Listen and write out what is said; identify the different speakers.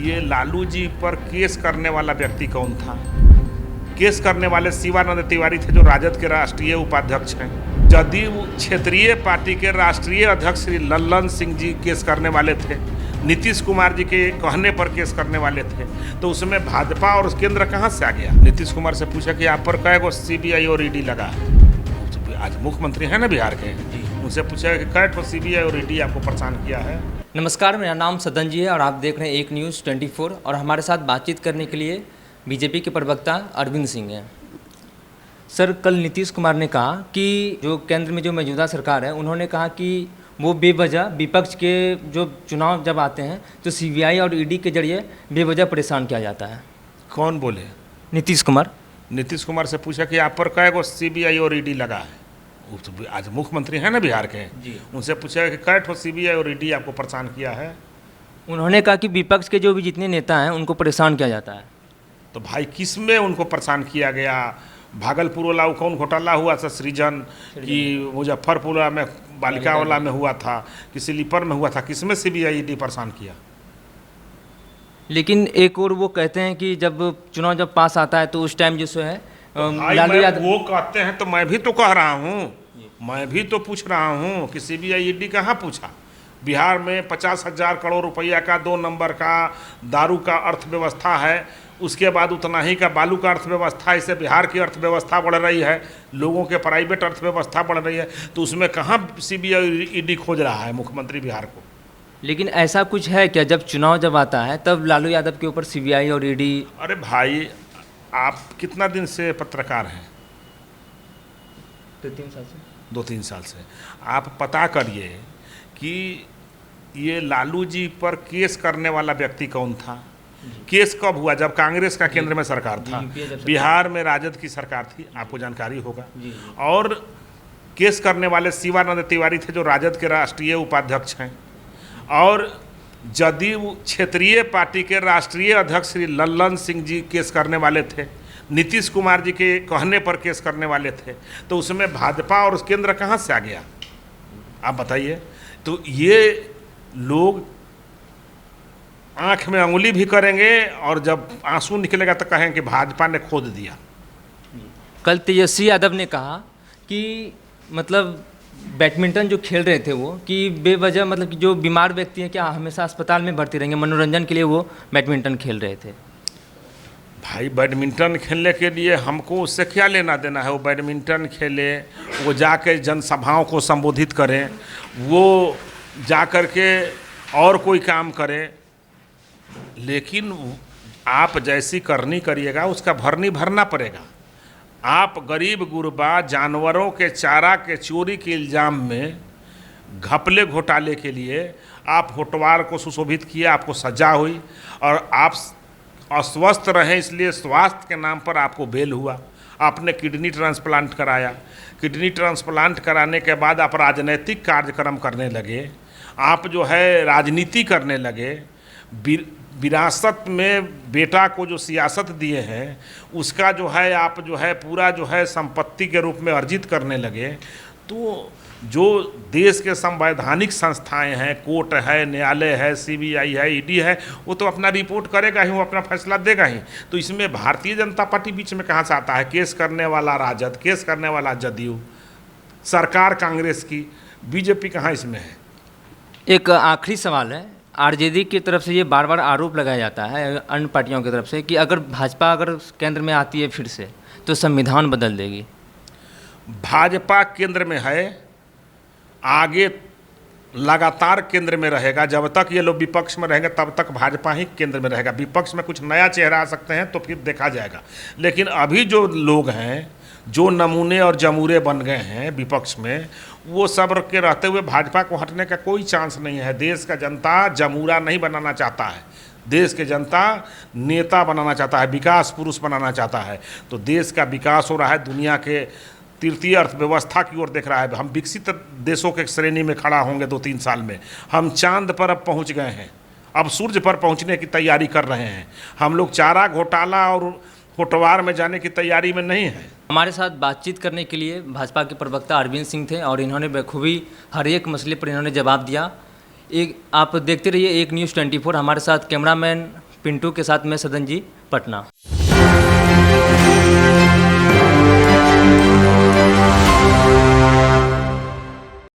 Speaker 1: ये लालू जी पर केस करने वाला व्यक्ति कौन था? केस करने वाले शिवानंद तिवारी थे, जो राजद के राष्ट्रीय उपाध्यक्ष हैं। जदयू क्षेत्रीय पार्टी के राष्ट्रीय अध्यक्ष श्री लल्लन सिंह जी केस करने वाले थे। नीतीश कुमार जी के कहने पर केस करने वाले थे। तो उसमें भाजपा और केंद्र कहाँ से आ गया? नीतीश कुमार से पूछा कि आप पर कै गो सीबीआई और ईडी लगा? आज मुख्यमंत्री हैं ना बिहार के, उनसे पूछा कि कै ठो सीबीआई और ईडी आपको परेशान किया है?
Speaker 2: नमस्कार, मेरा नाम सदन जी है और आप देख रहे हैं एक न्यूज़ 24 और हमारे साथ बातचीत करने के लिए बीजेपी के प्रवक्ता अरविंद सिंह हैं। सर, कल नीतीश कुमार ने कहा कि जो केंद्र में जो मौजूदा सरकार है, उन्होंने कहा कि वो बेवजह विपक्ष के जो चुनाव जब आते हैं तो सीबीआई और ईडी के जरिए बेवजह परेशान किया जाता है।
Speaker 1: कौन बोले?
Speaker 2: नीतीश कुमार।
Speaker 1: नीतीश कुमार से पूछा कि आप पर कै गो सीबीआई और ईडी लगा है? आज मुख्यमंत्री हैं ना बिहार के, उनसे पूछा कि कै ठो सीबीआई और ईडी आपको परेशान किया है?
Speaker 2: उन्होंने कहा कि विपक्ष के जो भी जितने नेता हैं उनको परेशान किया जाता है।
Speaker 1: तो भाई किस में उनको परेशान किया गया? भागलपुर वाला वो कौन घोटाला हुआ था सृजन, कि मुजफ्फरपुर में बालिका वाला में हुआ था, कि स्लीपर में हुआ था, किसमें सीबीआई ईडी परेशान किया?
Speaker 2: लेकिन एक और वो कहते हैं कि जब चुनाव जब पास आता है तो उस टाइम जो है लालू यादव,
Speaker 1: वो कहते हैं तो मैं भी तो कह रहा हूँ, मैं भी तो पूछ रहा हूँ कि सीबीआई ईडी कहाँ पूछा? बिहार में 50,000 करोड़ रुपया का 2 नंबर का दारू का अर्थव्यवस्था है, उसके बाद उतना ही का बालू का अर्थव्यवस्था। इससे बिहार की अर्थव्यवस्था बढ़ रही है, लोगों के प्राइवेट अर्थव्यवस्था बढ़ रही है, तो उसमें कहाँ सीबीआई ईडी खोज रहा है मुख्यमंत्री बिहार को?
Speaker 2: लेकिन ऐसा कुछ है क्या, जब चुनाव जब आता है तब लालू यादव के ऊपर सीबीआई और ईडी?
Speaker 1: अरे भाई, आप कितना दिन से पत्रकार हैं?
Speaker 2: 2-3 साल से।
Speaker 1: 2-3 साल से। आप पता करिए कि ये लालू जी पर केस करने वाला व्यक्ति कौन था? केस कब हुआ? जब कांग्रेस का केंद्र में सरकार था, बिहार में राजद की सरकार थी, आपको जानकारी होगा। और केस करने वाले शिवानंद तिवारी थे, जो राजद के राष्ट्रीय उपाध्यक्ष हैं। और जदयू क्षेत्रीय पार्टी के राष्ट्रीय अध्यक्ष श्री लल्लन सिंह जी केस करने वाले थे। नीतीश कुमार जी के कहने पर केस करने वाले थे। तो उसमें भाजपा और केंद्र कहाँ से आ गया? आप बताइए। तो ये लोग आंख में अंगुली भी करेंगे और जब आंसू निकलेगा तो कहेंगे कि भाजपा ने खोद दिया।
Speaker 2: कल तेजस्वी यादव ने कहा कि मतलब बैडमिंटन जो खेल रहे थे वो, कि बेवजह मतलब कि जो बीमार व्यक्ति हैं क्या हमेशा अस्पताल में भर्ती रहेंगे, मनोरंजन के लिए वो बैडमिंटन खेल रहे थे।
Speaker 1: भाई, बैडमिंटन खेलने के लिए हमको उससे क्या लेना देना है? वो बैडमिंटन खेले, वो जाकर जनसभाओं को संबोधित करें, वो जा कर के और कोई काम करें, लेकिन आप जैसी करनी करिएगा उसका भरनी भरना पड़ेगा। आप गरीब गुरबा जानवरों के चारा के चोरी के इल्ज़ाम में घपले घोटाले के लिए आप होटवार को सुशोभित किए, आपको सजा हुई, और आप अस्वस्थ रहें इसलिए स्वास्थ्य के नाम पर आपको बेल हुआ। आपने किडनी ट्रांसप्लांट कराया। किडनी ट्रांसप्लांट कराने के बाद आप राजनीतिक कार्यक्रम करने लगे, आप जो है राजनीति करने लगे। विरासत में बेटा को जो सियासत दिए हैं उसका जो है आप जो है पूरा जो है संपत्ति के रूप में अर्जित करने लगे। तो जो देश के संवैधानिक संस्थाएं हैं, कोर्ट है, न्यायालय है, सीबीआई है, ईडी है, वो तो अपना रिपोर्ट करेगा ही, वो अपना फैसला देगा ही। तो इसमें भारतीय जनता पार्टी बीच में कहाँ से आता है? केस करने वाला राजद, केस करने वाला जदयू, सरकार कांग्रेस की, बीजेपी कहाँ इसमें है?
Speaker 2: एक आखिरी सवाल है, आरजेडी की तरफ से ये बार बार आरोप लगाया जाता है अन्य पार्टियों की तरफ से कि अगर भाजपा अगर केंद्र में आती है फिर से तो संविधान बदल देगी।
Speaker 1: भाजपा केंद्र में है, आगे लगातार केंद्र में रहेगा। जब तक ये लोग विपक्ष में रहेंगे तब तक भाजपा ही केंद्र में रहेगा। विपक्ष में कुछ नया चेहरा आ सकते हैं तो फिर देखा जाएगा, लेकिन अभी जो लोग हैं, जो नमूने और जमूरे बन गए हैं विपक्ष में, वो सब के रहते हुए भाजपा को हटने का कोई चांस नहीं है। देश का जनता जमूरा नहीं बनाना चाहता है, देश के जनता नेता बनाना चाहता है, विकास पुरुष बनाना चाहता है। तो देश का विकास हो रहा है, दुनिया के तृतीय अर्थव्यवस्था की ओर देख रहा है। हम विकसित देशों के श्रेणी में खड़ा होंगे 2-3 साल में। हम चांद पर अब पहुंच गए हैं, अब सूर्य पर पहुंचने की तैयारी कर रहे हैं। हम लोग चारा घोटाला और होटवार में जाने की तैयारी में नहीं है।
Speaker 2: हमारे साथ बातचीत करने के लिए भाजपा के प्रवक्ता अरविंद सिंह थे और इन्होंने बखूबी हर एक मसले पर इन्होंने जवाब दिया। एक आप देखते रहिए एक न्यूज़ 24। हमारे साथ कैमरामैन पिंटू के साथ मैं सदन जी, पटना।